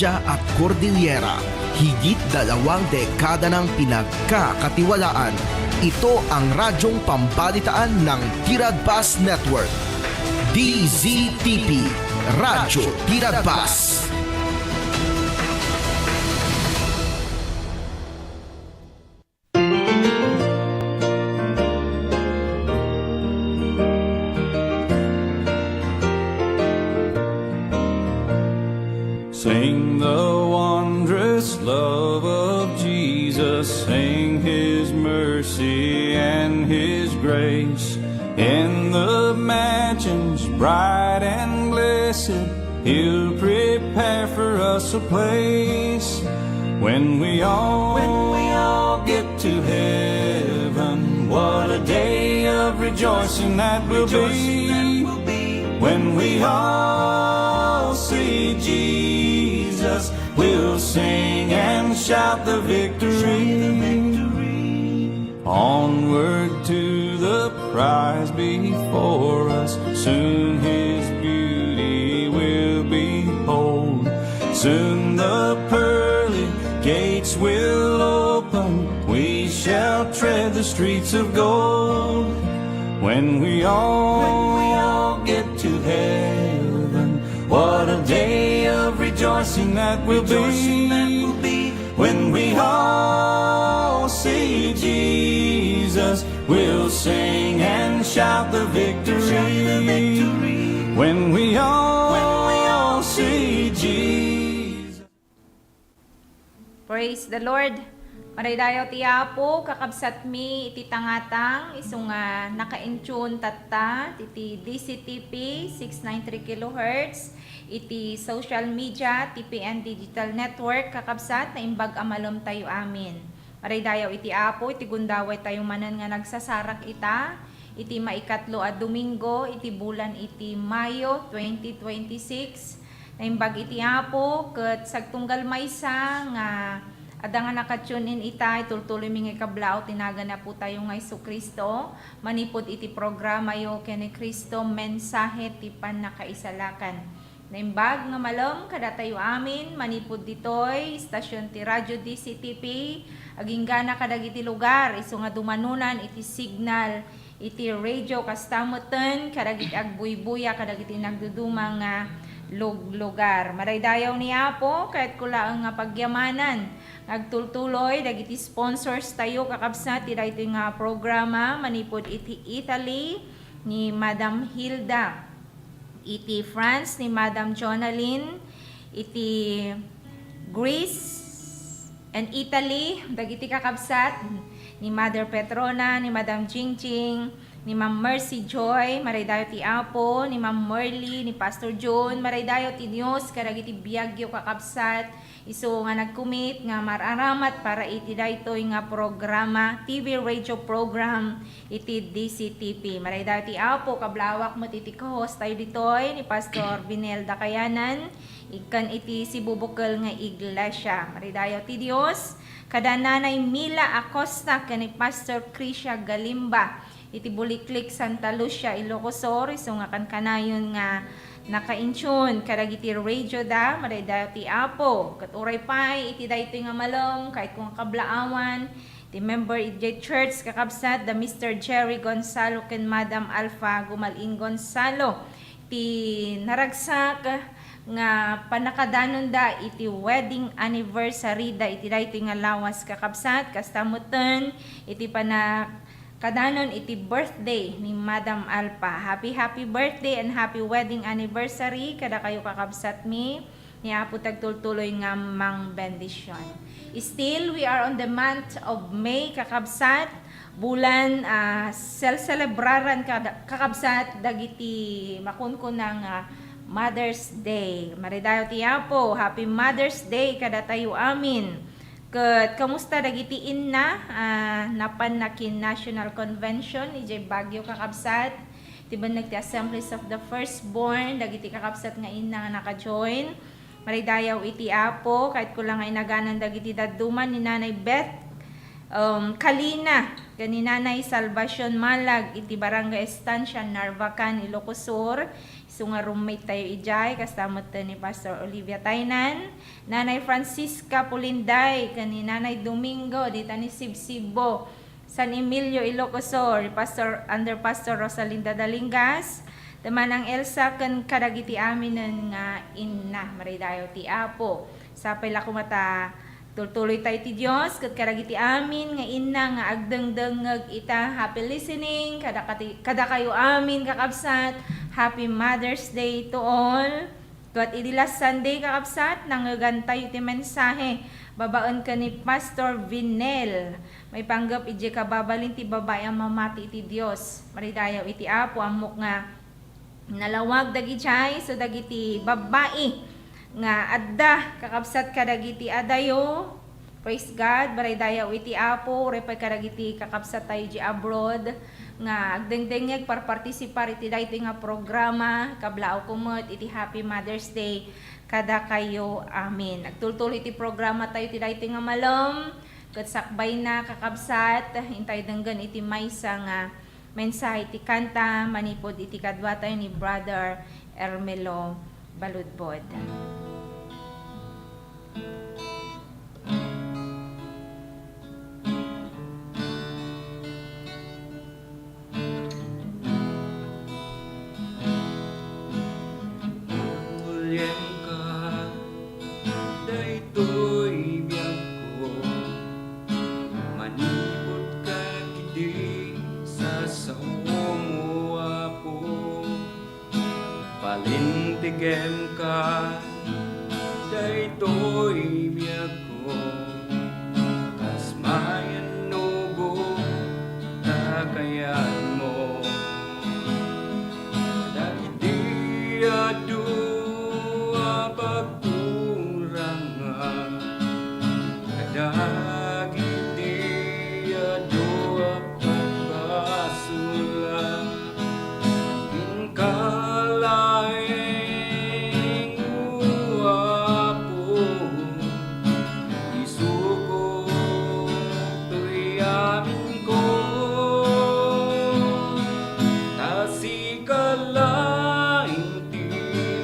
at Cordillera, higit 2 dekada ng pinagkakatiwalaan. Ito ang radyong pambalitaan ng Tiradpas Network. DZTP, Radyo Tiradpas. Sing the wondrous love of Jesus, sing His mercy and His grace. In the mansions bright and blessed, He'll prepare for us a place. When we all get to heaven, what a day of rejoicing that will be. When we all see Jesus, we'll sing and shout the victory. Onward to the prize before us, soon His beauty will behold. Soon the pearly gates will open, we shall tread the streets of gold. When we all get to heaven, what a day of rejoicing that will be. When we all see Jesus, we'll sing and shout the victory. When we all see Jesus. Praise the Lord. Maraydayo ti Apo, kakabsat mi iti tangatang, isunga naka-intune tatta, iti DCTP 693 kHz, iti social media, TPN Digital Network, kakabsat na imbag amalom tayo amin. Maraydayo iti Apo, iti gundaway tayo manan nga nagsasarak ita, iti maikatlo a Domingo, iti bulan iti Mayo 2026, na imbag iti Apo, ket sagtunggal maysa nga ada nga nakatune in itay, tultuloy mingi kablao, tinaga na po tayo nga Kristo, manipod iti programa yo kene Kristo, mensahe ti panakaisalakan. Naimbag nga malom, kada tayo amin, manipod ditoy, istasyon ti Radyo DCTP, aging gana kadagiti lugar, iso nga dumanunan, iti signal, iti radio kastamutan, kadagiti agbuybuya, kadagiti nagdudumang lugar. Maraydayaw ni Apo, kahit kula ang pagyamanan, nagtultuloy, dagiti sponsors tayo kakabsat, iti ito nga programa, manipod iti Italy, ni Madam Hilda, iti France, ni Madam Jonalyn, iti Greece, and Italy, dagiti kakabsat, ni Mother Petrona, ni Madam Jingjing, ni Ma'am Mercy Joy, maraydayo ti Apo, ni Ma'am Merly, ni Pastor John, maraydayo ti Dios, karagiti biyagyo kakabsat, iso nga nagkumit, nga mararamat para iti daytoy nga programa, TV radio program, iti DCTP. Maraydayo ti Apo, kablawak mo ti host tayo ditoy, ni Pastor Vinel Dakayanan, ikan iti si bubukal nga iglesia. Maraydayo ti Dios, kada Nanay Mila Acosta, kani Pastor Krisha Galimba, iti Buliklik, Santa Lucia, Ilocosor, iso nga kankanayon nga naka-intune, karagiti radio da, maraydayo ti Apo, katuray pay, iti dayto nga malong, kahit kung kablaawan, iti member iti church, kakabsat, the Mr. Jerry Gonzalo, ken Madam Alpha Gumalin Gonzalo, iti naragsak, nga panakadanon da, iti wedding anniversary da, iti dayto nga lawas kakabsat, kastamutan, iti kadanon iti birthday ni Madam Alpa. Happy birthday and happy wedding anniversary kada kayo kakabsat mi ni Apo tagtultuloy nga mang bendisyon. Still we are on the month of May kakabsat, bulan celebraran kakabsat dagiti makunkun ng Mother's Day. Maridayo ti Apo, happy Mother's Day kada tayo amin. Ket kamusta dagiti inna napanakin National Convention ijay Baguio kakabsat, tiban nagti Assemblies of the Firstborn, dagiti kakabsat nga inna nga naka-join. Maridayaw iti Apo, kahit kulang nga inaganan dagiti daduman ni Nanay Beth Kalina, ganinanay Salvacion Malag, iti Barangay Estancia, Narvacan, Ilocos Sur. So nga roommate tayo ijay, kasama to ni Pastor Olivia Tainan. Nanay Francisca Pulinday, kaninanay Domingo, dita ni Sibsibo, San Emilio, Ilocos Sur, under Pastor Rosalinda Dalingas. Tamanang Elsa kan kadagiti amin nga inna, maridayo ti Apo. Sapay la kumata, tuloy tayo ti Diyos, kat karagiti amin, nga ina, nga agdengdengag ita, happy listening, kada kayo amin kakabsat, happy Mother's Day to all. Kat last Sunday kakabsat, nangagantay iti mensahe, babaon ka ni Pastor Vinel, may panggap ije ka babalin ti babae ang mamati iti Diyos, maridayaw iti Apo, amok nga, nalawag dagi chay, so dagiti babae, nga adda kakabsat kadagiti adayo, praise God, baray dayaw iti Apo, repay kadagiti kakabsat tayo di abroad, nga agdengdengeg parpartisipar iti dayto nga programa, kablao kumot iti Happy Mother's Day kada kayo amin. Nagtultul iti programa tayo iti dayto nga malom, ket sakbay na kakabsat, hintay denggan iti maysa nga mensahe iti kanta, manipod iti kadwa tayo ni Brother Ermelo Baludbod. Ulyen ka, daytoy biyag ko, manipod ka kidi sa sawo mo Apo. Palintigen ka, daytoy biyag ko, kasmayan nugo, takayan mo. Dagiti adu pagkurangan, kadagiti adu pagkasulang, inkalaeng Apo, isuko to'y amin ko, tasikalaing ti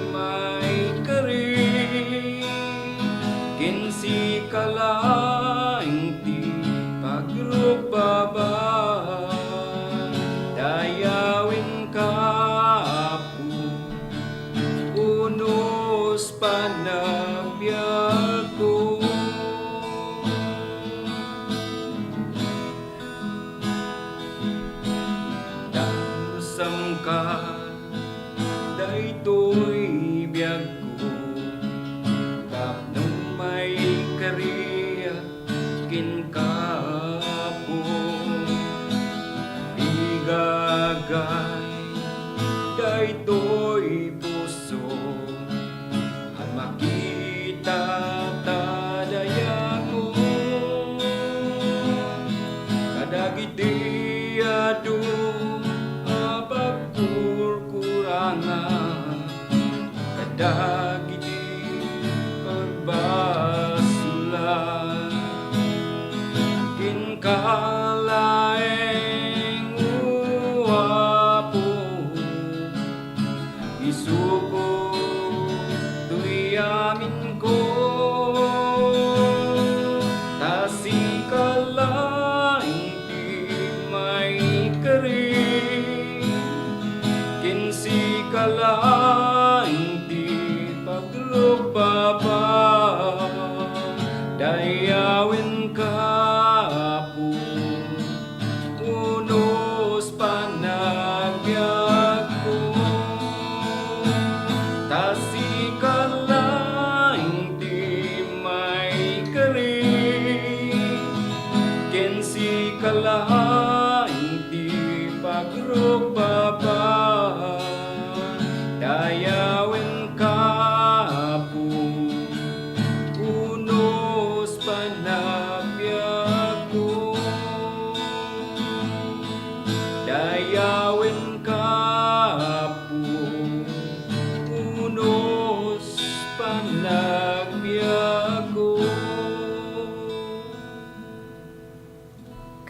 may kari, kinsi kalaing ti pagrubaba, dayawin ka Apo, unos panagbiag ko. Dasam ka, daytoy biyag ko, tapno may kariya kin ka Apo.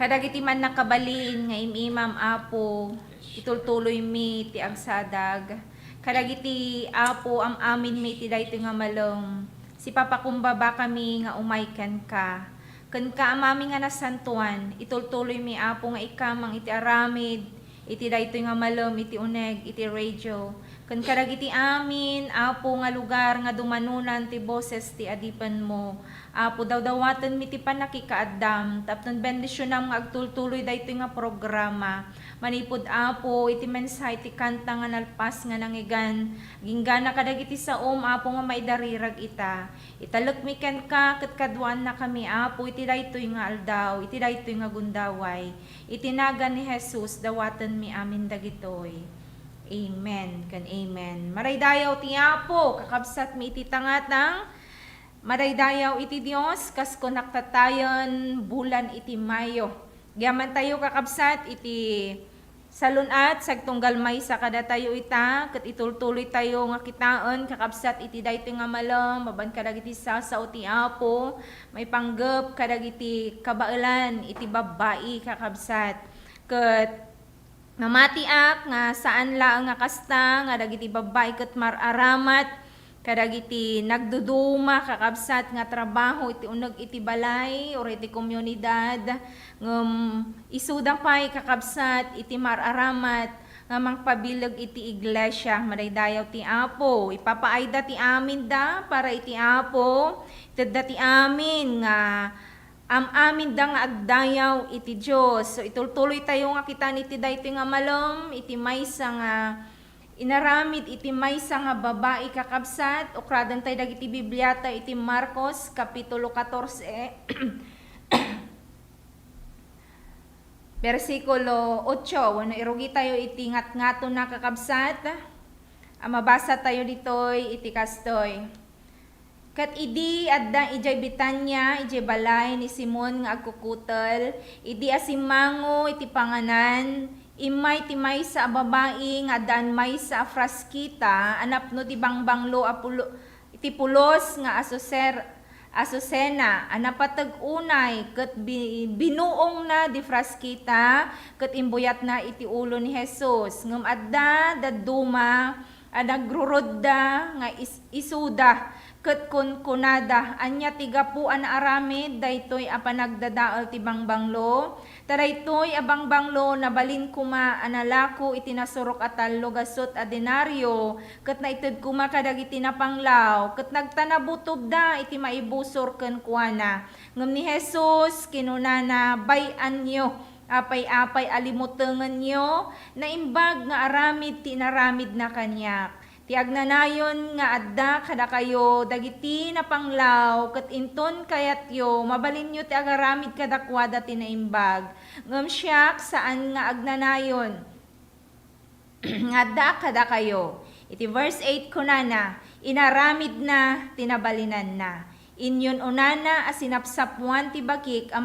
Kadagiti man nakabalin nga imimam apo, itultuloy mi ti agsadag. Kadagiti apo am amin mi ti dayto nga malong. Si papakumbaba kami nga umaykan ka. Ken ka amami nga nasantuan, itultuloy mi apo nga ikamang iti aramid, iti dayto nga malom, iti uneg, iti radio. Ken kadagiti amin, apo nga lugar nga dumanunan ti boses ti adipan mo. Apo daw-dawatan mi ti panakikaaddam, tapnon bendisyonam nga agtultuloy dayto nga programa. Manipud apo, iti mensahe ti kanta nga nalpas nga nangigan. Ginggana kadagiti saom, apo nga maidarirag ita. Italek mi ken ka, ket kadwan na kami apo, iti daytoy nga aldaw, iti daytoy nga gundaway. Itinagan ni Jesus, dawatan mi amin dagitoy. Amen, kan amen. Maraydayaw ti apo, kakabsat mi iti tangatang. Maraydayaw iti Dios, kas konaktatayon bulan iti Mayo. Giyaman tayo kakabsat iti salunat, sagtunggal may sa kada tayo ita, kat itultuloy tayo nga kitaan, kakabsat iti dayto nga malam, maban kadagiti sasaw ti apo, may panggap kadagiti kabailan, iti babae kakabsat. Kat mamatiak nga saan laang nga kasta, nga dagiti babae kat mararamat, kadagiti nagduduma kakabsat nga trabaho iti uneg iti balay or iti komunidad isudang pay kakabsat iti mararamat nga mangpabilag iti iglesia. Maraydayaw ti apo, ipapaayda ti amin da para iti apo tedda ti amin nga amin da nga agdayaw iti Dios. So itultuloy tayo nga kita iti dayto nga malom, iti maysa nga inaramid iti maysa nga babae kakabsat, ukradan tayo dagiti Bibliata iti Marcos kapitulo 14 versikulo 8. Wano irugi tayo iti ngat-ngato na kakabsat. Mabasa tayo ditoy iti kastoy. Kat idi adda ijay Betania, ijay balay ni Simon nga agkukutel, idi asimango iti panganan, imay ti may sa babae nga daan may sa fraskita, anapno ti bangbanglo iti pulos nga Asusena, anapatag unay, kat binuong na di fraskita, kat imbuyat na iti ulo ni Jesus. Ngam adda, daduma, nagrurudda, nga isuda, ket kunada anya tigapuan aramid daytoy a panagdadaal ti bangbanglo taraytoy a bangbanglo nabalin kuma analako iti nasurok a tallo gasot a denaryo ket naited kuma kadagiti napanglaw ket nagtanabutob da iti maibusor ken kuana ngem ni Jesus kinunana bayan nyo apay-apay alimutengan nyo na imbag nga aramid ti naramid na kanyak. Ti agnanayon nga adda kada kayo dagiti napanglaw ket inton kayatyo mabalin nyo ti agaramid kadakwada ti naimbag ngem siak saan nga agnanayon nga adda kada kayo. Iti verse 8 kunana inaramid na tinabalinan na inyon unana a sinapsapuan ti bakik a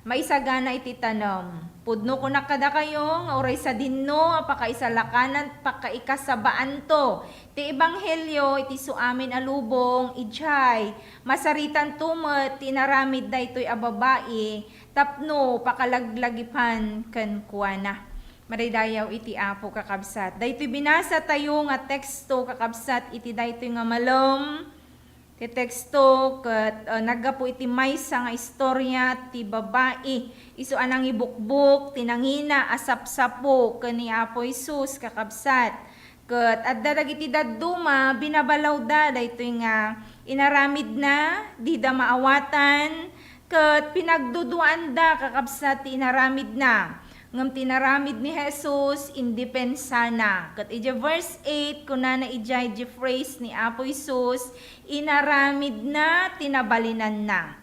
maisagana iti tanom. Pudno ko na kada kayo, nga oray sa dinno, apakaisalakanan, pakaikasabaan to. Ti ebanghelyo, iti suamin alubong, ijay, masaritan tumet, tinaramid da ito'y ababae, tapno, pakalaglagipan kan kuana. Maridayaw iti apo kakabsat. Dayto'y binasa tayo nga teksto kakabsat, iti dayto'y nga malom, ti teksto ket naggapo iti maysa nga istorya ti babae isu anang ibukbuk tinangina asapsapo ken ni Apo Jesus kakabsat ket adda dagiti dadduma binabalaw da daytoy nga inaramid na di da maawatan ket pinagduduan da kakabsat ti inaramid na ngem tinaramid ni Jesus indepensa na. Kat ija verse 8 kunana ijay di phrase ni Apo Jesus inaramid na tinabalinan na.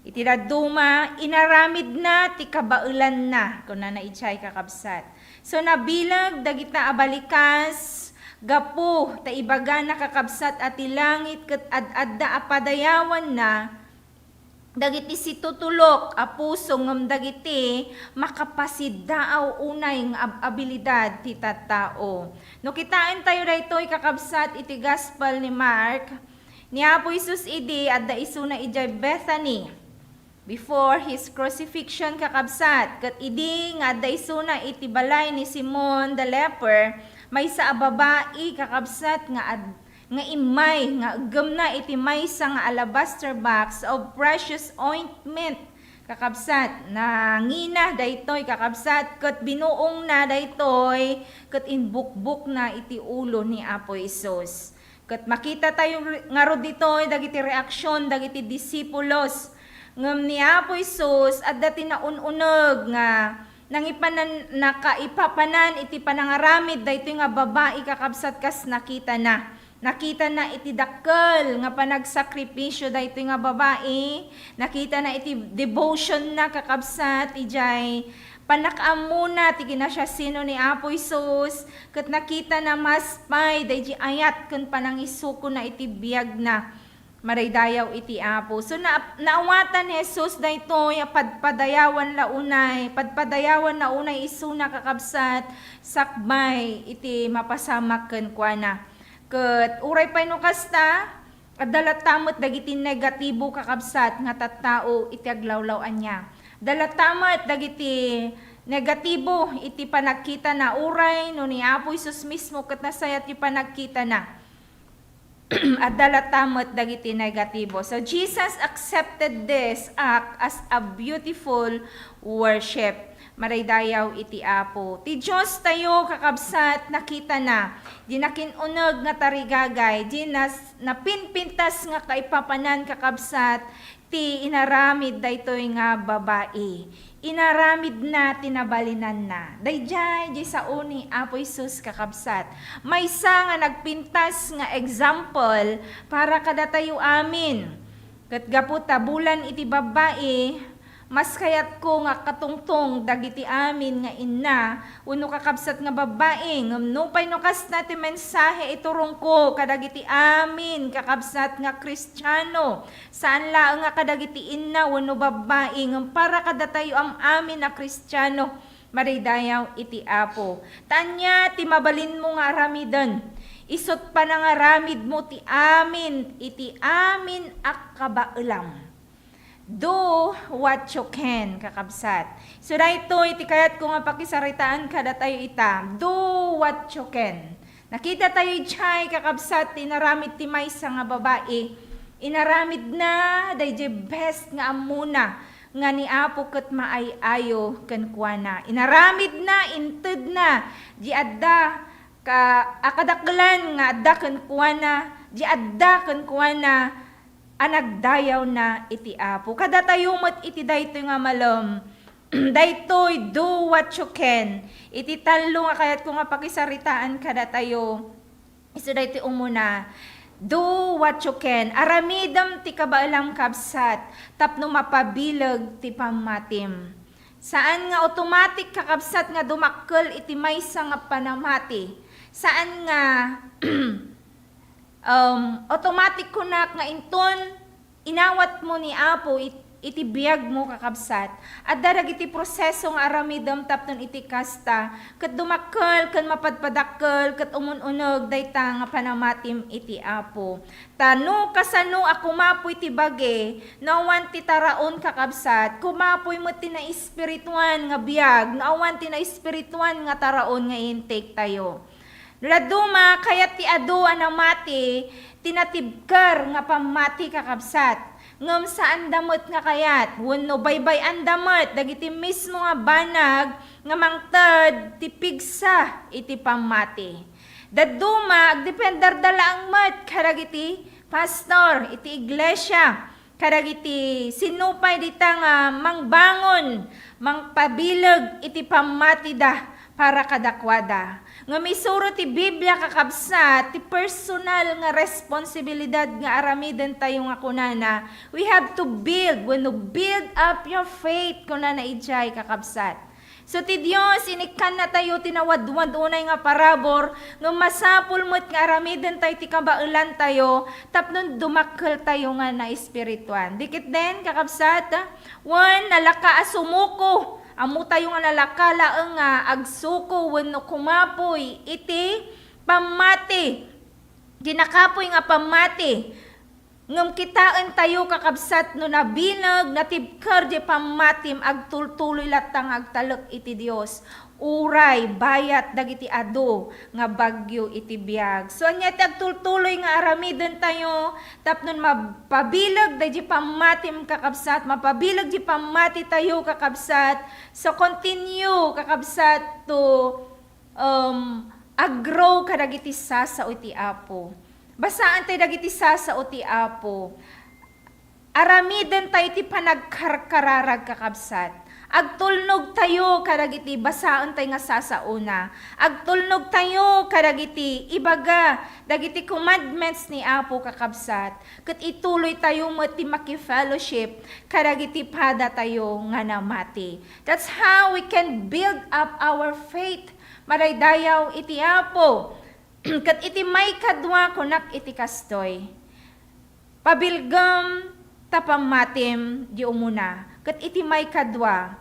Iti daduma inaramid na ti kabailan na kunana ijay kakabsat. So nabilag dagita abalikas gapu ta ibaga na kakabsat at ilangit ket adda apadayawan na dagiti si tutulok a puso ngem dagiti makapasidaaw unay nga abilidad ti tattao. No kitain tayo daytoy kakabsat iti gospel ni Mark ni Apo Jesus idi adda isuna ijay Bethany. before his crucifixion kakabsat, kat idi nga daysuna iti balay ni Simon the leper, may sa babae kakabsat nga imay, nga agam na iti may sa nga alabaster box of precious ointment, kakabsat, na ngina daytoy kakabsat, kat binuong na daytoy, kat inbukbuk na iti ulo ni Apo Isus. Kat makita tayo nga ro ditoy, dagiti reaksyon, dagiti disipulos, ngem ni Apo Isus, at dati na ununeg nga, nakaipapanan iti panangaramid, daytoy nga babae kakabsat kas nakita na. Nakita na iti dakkel nga panagsakripisyo daytoy nga babae, nakita na iti devotion na kakabsat, ijay panakaamuna ti kinasya sino ni Apo Isus, ket nakita na maspay dayji ayat ken panangisuko na iti biag na maraydayaw iti Apo. So naawatan ni Jesus daytoy padpadayawan na unay isuna kakabsat sakbay iti mapasamak ken kuana. Ket uray pay no kasta adalatamot dagiti negatibo kakabsat nga tattao iti aglawlawan niya. Dalatamat dagiti negatibo iti panagkita na uray no ni Apo Isus mismo ket nasaya ti panagkita na. At dalatamat dagiti negatibo. So Jesus accepted this act as a beautiful worship. Maraydayaw iti Apo. Ti Diyos tayo kakabsat nakita na. Di nakinuneg nga tarigagay. Di napinpintas nga kaipapanan kakabsat. Ti inaramid daytoy nga babae. Inaramid na tinabalinan na. Dayjay di sa uni Apo Isus kakabsat. Maysa nga nagpintas nga example para kada tayo amin. Ket gaputa bulan iti babae, mas kayat ko nga katungtong dagiti amin nga inna, uno kakabsat nga babae, ngam pay no kas na ti mensahe iturong ko kadagiti amin kakabsat nga Kristiyano, saan lang nga kadagiti inna, uno babae, ngam para kada tayo am amin na Kristiyano, maraydayaw iti Apo. Tanya ti mabalin mo nga aramiden, isot pa na nga ramid mo ti amin, iti amin akabailam. Do what you can, kakabsat. So dahito, iti kayat ko nga pakisaritaan kada tayo ita. Do what you can. Nakita tayo ichay, kakabsat, inaramid ti maysa nga babae. Inaramid na, dayjay best nga amuna, nga ni Apo ket maayayo ken kuana. Inaramid na, inted na, di adda, akadaklan nga adda ken kuana, di adda ken kuana, anagdayaw na iti Apo. Kada tayo mat iti daytoy nga malam. Daytoy do what you can. Iti talo nga kayat ko nga pakisaritaan kada tayo. Isu daytoy umuna. Do what you can. Aramidam ti kabaalam kabsat. Tapno mapabilag ti pamatim. Saan nga automatic kakabsat nga dumakkel iti maysa nga panamati. Saan nga automatic kunak nga inton inawat mo ni Apo iti biyag mo kakabsat at darag iti proseso nga aramidam tapnon iti kasta ket dumakkel ken mapadpadakkel ket umununog dayta nga panamatim iti Apo. Tano kasano a kumapoy ti bage nawan ti taraon kakabsat kumapoy met ti na espirituan nga biyag nawan ti na espirituan nga taraon nga intake tayo. Laduma kayat ti adu anamati tinatibker nga pamati kakabsat. Ngem saan damot nga kayat wenno baybay andamot dagiti mismo nga banag nga mangted ti pigsa iti pamati. Daduma agdepender dala ang mat kadagiti pastor iti iglesia kadagiti sinupay dita nga mangbangon mangpabileg iti pamati da para kadakwada. Nga misuro ti Biblia kakabsat, ti personal nga responsibilidad nga aramiden tayo nga kunana. We have to build, when to build up your faith kunana ijay kakabsat. So ti Dios inikan na tayo tinawadwad unay nga parabor nga masapul mo't nga aramiden tayo ti kabailan tayo tapnon dumakkel tayo nga na espirituan. Dikit den kakabsat, one nalaka asumuko. Amo tayo nga nalakala nga agsuko wenno kumapoy iti pamati. Dinakapoy nga pamati. ngem kitaan tayo kakabsat no nabinag natibker di pamatim agtultuloy latang agtalek iti Dios. Uray bayat dagiti ado nga bagyo iti biag. So anya ti agtultuloy nga aramiden tayo tapnon mapabilag dagiti pamatim kakabsat, mapabilag di pamati tayo kakabsat. So continue kakabsat to agrow kadagiti sasa iti Apo. Basaan tayo dagiti sasa iti Apo. Aramiden tayo iti panagkarkararag kakabsat. Agtulnog tayo kadagiti basaan tayo nga sasauna. Agtulnog tayo kadagiti ibaga dagiti commandments ni Apo kakabsat. Ket ituloy tayo ti maki-fellowship kadagiti pada tayo nga namati. That's how we can build up our faith. Maraydayaw iti Apo. Ket iti may kadwa kunak iti kastoy. Pabilgam tapamatim di umuna. Ket iti may kadwa,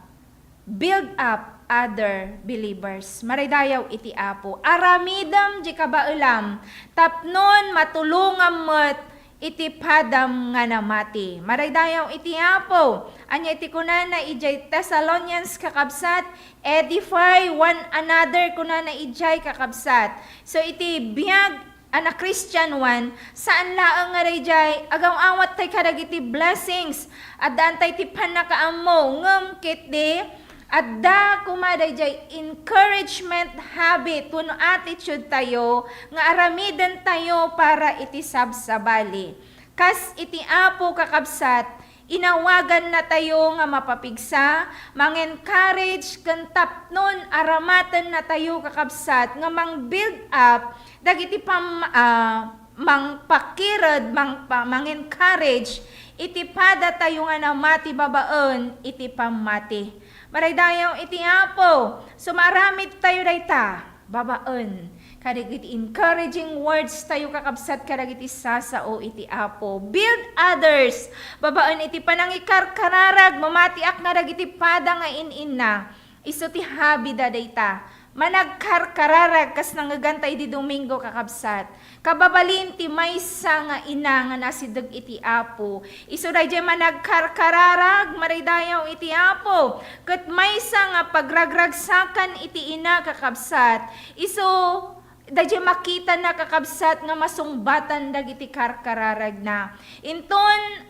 build up other believers. Maraydayaw iti Apo. Aramidam di kabailam, tapnon matulungam met iti padam nga namati. Maraydayaw iti Apo. Anya iti kunana ijay Thessalonians kakabsat, edify one another kunana ijay kakabsat. So iti biyag ana Christian one, saan laang nga rayjay, agaw awat tay kadagiti blessings, at daan tay ti panakaamo, ngem kit di, at da kumaday jay encouragement habit, puno attitude tayo, nga aramiden tayo para iti sabsabali. Kas iti Apo kakabsat, inawagan na tayo nga mapapigsa, mang-encourage, kantap nun, aramatan na tayo kakabsat, nga mang-build up, dagiti mangpakirad, mang-encourage, iti pada tayo nga namati babaen, iti pamati. Maraydayaw iti Apo, sumaramid tayo dayta, babaen. Kadagiti encouraging words tayo kakabsat kadagiti sasao iti Apo. Build others. Babaan iti panangikarkararag, mamatiak nga dagiti pada nga in-inna. Isu ti habi da dayta. Managkarkararag kas nangagantay di Domingo kakabsat. Kababalin ti maysa nga ina nga nasideg iti Apo. Isu dayjay managkarkararag maraydayaw iti Apo. Ket maysa nga pagragragsakan iti ina kakabsat. Isu dayjay makita na kakabsat nga masungbatan dagiti karkararag na. Inton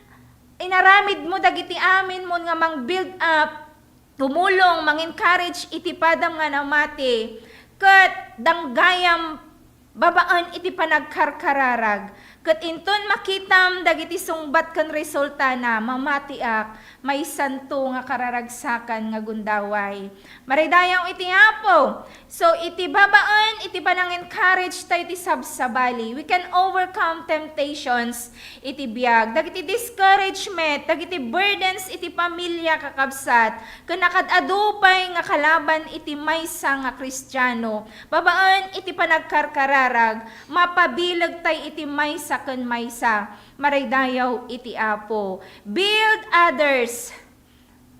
inaramid mo dagiti amin mo nga mang build up, tumulong, mang-encourage iti padam nga namati, ket danggayam babaan iti panagkarkararag. Ket inton makitam dagiti sungbat ken resulta na mamatiak may santo nga kararagsakan nga gundaway. Maraydayaw iti Apo. So iti babaan iti panang-encourage tayo iti sabsabali. We can overcome temptations iti biag. Dagiti discouragement, dagiti burdens iti pamilya kakabsat. Ken nakadadupay nga kalaban iti maysa nga Kristiyano. Babaan iti panagkarkararag, mapabilag tay iti maysa ken maysa. Maraydayaw iti Apo. Build others.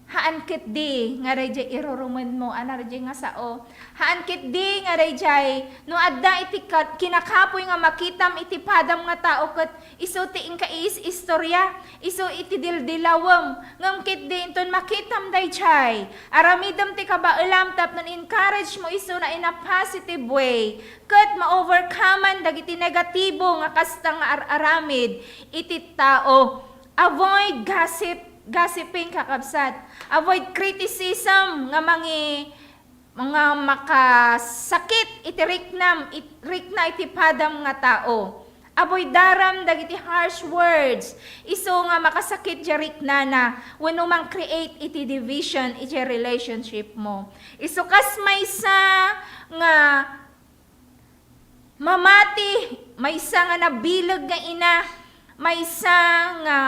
Haan kit di nga rayjay irurumen mo ana rayjay nga sao. Haan kit di nga rayjay no adda iti kinakapoy nga makitam iti padam nga tao ket isu ti ingkais istorya, isu iti dildilawem. Ngem kit di inton makitam dayjay. Aramidem ti kabailam tapnon encourage mo isu na in a positive way. Ket ma-overcomean dagiti negatibo nga kasta nga aramid iti tao. Avoid gossiping kakabsat. Avoid criticism nga mga makasakit iti rikna iti padam nga tao. Avoid daram dagiti harsh words. Isu nga makasakit di rikna na wenno mang create iti division iti relationship mo. Isu kas maysa nga mamati, maysa nga nabilag nga ina, maysa nga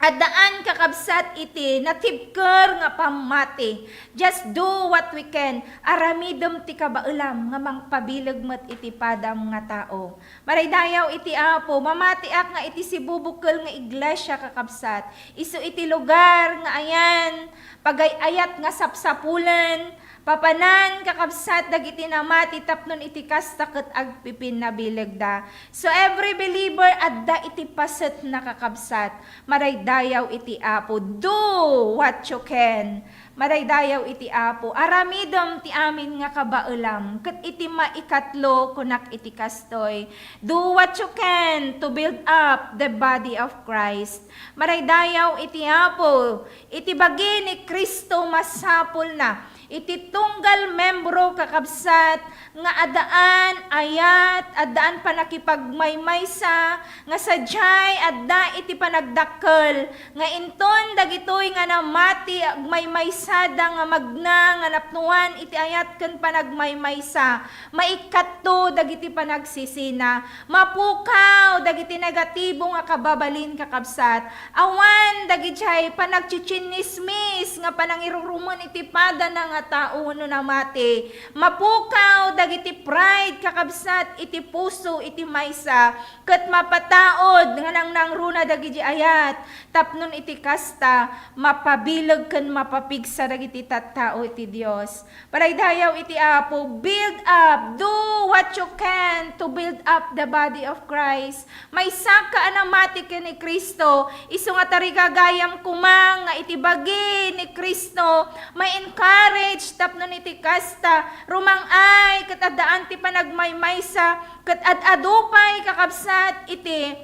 at daan kakabsat iti natibker nga pamati. Just do what we can. Aramidem ti kabailam nga mangpabilag met iti padam nga tao. Maraydayaw iti Apo, mamatiak nga iti sibubukkel nga iglesia kakabsat. Isu iti lugar nga ayan, pagayayat nga sapsapulen, papanan kakabsat dagiti namati tapnon iti kasta ket agpipin na bileg da. So every believer adda iti paset na kakabsat. Maraydayaw iti Apo. Do what you can. Maraydayaw iti Apo. Aramidom ti amin nga kabailam. Ket iti maikatlo kunak iti kastoy. Do what you can to build up the body of Christ. Maraydayaw iti Apo. Iti bagi ni Kristo masapul na. Iti tunggal membro kakabsat nga adaan ayat, adaan panakipagmaymaysa, nga sadyay adda iti panagdakkel, nga inton dagitoy nga namati agmaymaysada nga magna nga napnuan iti ayat ken panagmaymaysa, maikatto dagiti panagsisina, mapukaw dagiti negatibo nga kababalin kakabsat, awan dagiti panagchichinismis nga panangirurumon iti pada na nga tao no namati. Mapukaw dagiti pride kakabsat iti puso iti maysa ket mapataod nga nang nangruna dagiti ayat tapnon iti kasta mapabileg ken mapapigsa dagiti tattao iti Dios. Paraydayaw iti Apo, build up, do what you can to build up the body of Christ. Maysa ka anamati ken ni Kristo, isu nga tarigagayam kumang nga iti bagi ni Kristo, may encourage tapnon iti kasta rumang ay ket addaan ti panagmaymaysa ket adupay kakabsat iti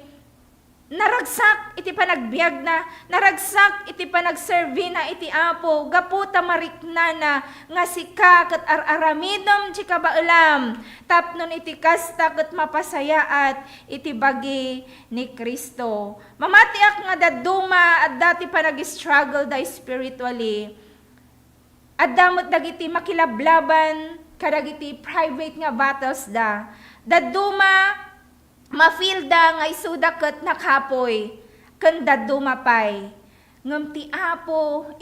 naragsak iti panagbiag na, naragsak iti panagservi na iti Apo, gaputa mariknana nga sika ket araramidom ti kabailam tapnon iti kasta ket mapasayaat iti bagi ni Kristo. Mamatiak nga daduma adda ti panag-struggle da spiritually. Addamot dagiti makilablaban kadagiti private nga battles da. Daduma mafeel da nga isuda ket nakapoy ken daduma pay. Ngem ti Apo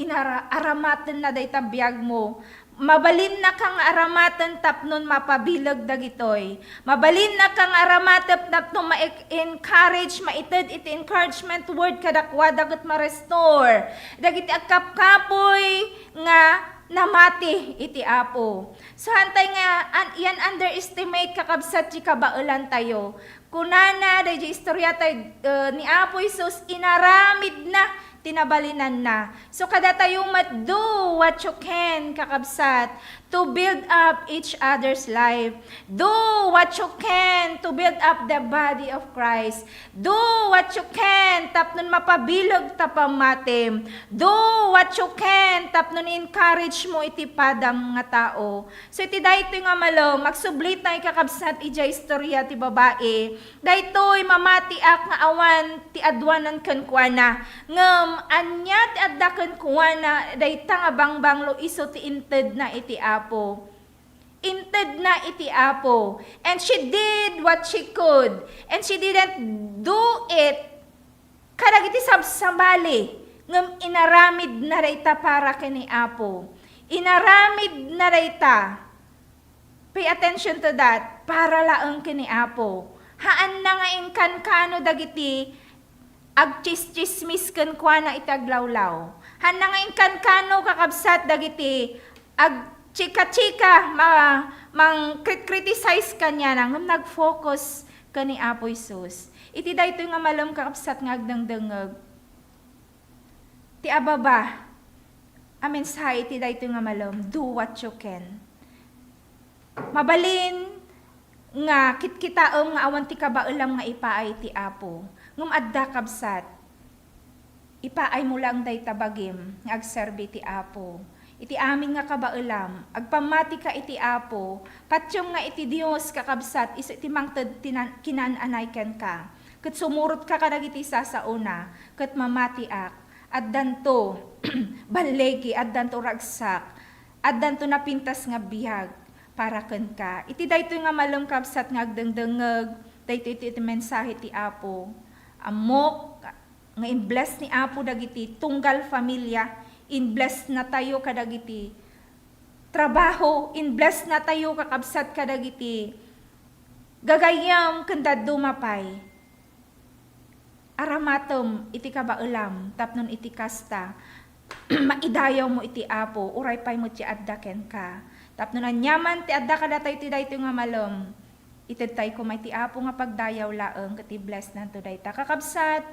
aramatan na dayta biag mo. Mabalin na kang aramatan tapnon mapabilag dagitoy. Mabalin na kang aramatan tapnon ma-encourage, maited iti encouragement word kadakwada ket ma-restore. Dagiti agkapkapoy nga namati iti Apo. So hantay nga yan underestimate kakabsat ti kabailan tayo. Kunana dayjay istorya tay ni Apo Hesus inaramid na tinabalinan na. So kada tayo do what you can kakabsat to build up each other's life. Do what you can to build up the body of Christ. Do what you can tapnon mapabilog tapamatim. Do what you can tapnon encourage mo iti padam nga tao. So iti daytoy nga malo magsublit na ikakabsat ijay istorya ti babae. Daytoy mamatiak nga awan ti adwanan ken kuana. Ngem anya ti adda ken kuana dayta nga bangbanglo iso ti inted na iti Apo. Inted na iti Apo. And she did what she could. And she didn't do it kadagiti sabsabali. Ngem inaramid na rayta para kini Apo. Inaramid na rayta. Pay attention to that. Para laeng kini Apo. Haan na nga inkankano dagiti agchis-chismis ken kuana itaglawlaw. Han na nga inkankano kakabsat dagiti chika-chika, mang criticize kanya nang nag-focus kani Apo Hesus. Iti daytoy nga malam kakabsat nga agdangdangag. Ti ababa, mensahe iti daytoy nga malam, do what you can. Mabalin nga kitkitaom nga awan ti kabailam nga ipaay ti Apo. Ngum adda kabsat, ipaay mo lang dayta bagim nga agserbi ti Apo. Iti amin nga kabailam, agpamati ka iti Apo, patyong nga iti Dios kakabsat, iso iti mangted kinananayken ka. Ket sumurot ka kadagiti sasauna, ket mamatiak, addanto balegi, addanto ragsak, addanto napintas nga bihag, para ken ka. Iti daytoy nga malem kabsat nga agdengdengeg, daytoy iti mensahe ti Apo. Amok nga in-bless ni Apo dagiti tunggal pamilya, in-bless na tayo kadagiti trabaho, in-bless na tayo kakabsat kadagiti gagayam kanda dumapay. Aramatom iti kabaulam tapnon iti kasta maidayaw mo iti Apo, uray pay mo ti adda ken ka. Tapno na nyaman ti adda kada tayo ti dayto nga malom. Ited tayo kumay ti Apo nga pagdayaw laeng kati bless nanto dayta. Kakabsat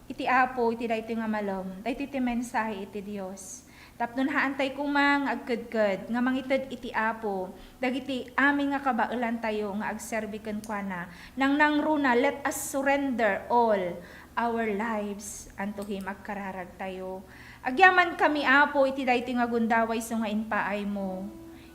iti Apo iti dayto nga malom. Dayto iti mensahe iti Dios. Tapno haantay kumang agked-ked nga mangited iti Apo. Dagiti amin nga kabaulan tayo nga agserbi ken kuana. Nang nangruna, let us surrender all our lives unto Him, agkararag tayo. Agyaman kami Apo iti dayto nga gundaway so nga inpaay mo.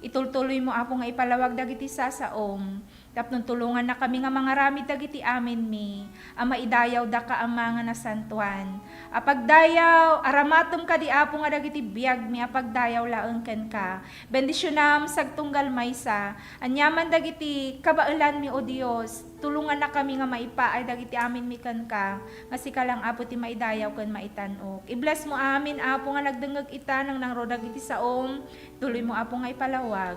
Itultuloy mo Apo nga ipalawag dagiti sasaom. Tapnon tulungan na kami nga mga ramid dagiti amin mi. Ama idayaw da ka ama nga nasantuan. Apagdayaw aramatom ka di Apo nga dagiti biag mi apagdayaw laeng ken ka. Bendisyonam sagtunggal maysa. Anyaman dagiti kabaulan mi o Dios. Tulungan na kami nga maipaay dagiti amin mi ken ka. Nga sikalang Apo ti maidayaw ken maitanok. I-bless mo amin Apo nga nagdengeg ita nang nangro dagiti saom. Tuloy mo Apo nga ipalawag.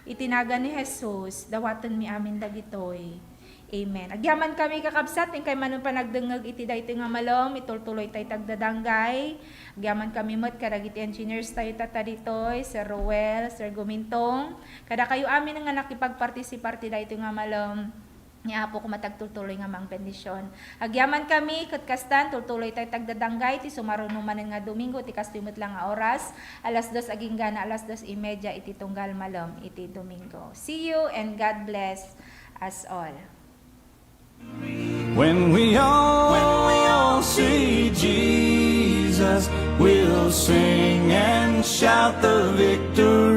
Itinaga ni Jesus, dawaton mi amin dagitoy. Amen. Agyaman kami kakabsat, kay manon pa nagdengeg iti daytoy nga malom, itultuloy tay tagdadanggay. Agyaman kami met kadagiti engineers tayo tata ditoy, Sir Roel, Sir Gumintong. Kada kayo amin nga nakipagpartisipar ti daytoy nga malom. Ni Apo ko matagtuloy nga mang bendisyon. Agyaman kami ket kastan tultuloy tay tagdadanggay ti sumaruno manen nga Domingo ti kastimot lang nga oras, alas 2 aging gana alas 2:30 iti tunggal malom iti Domingo. See you and God bless us all. When we all see Jesus, we'll sing and shout the victory.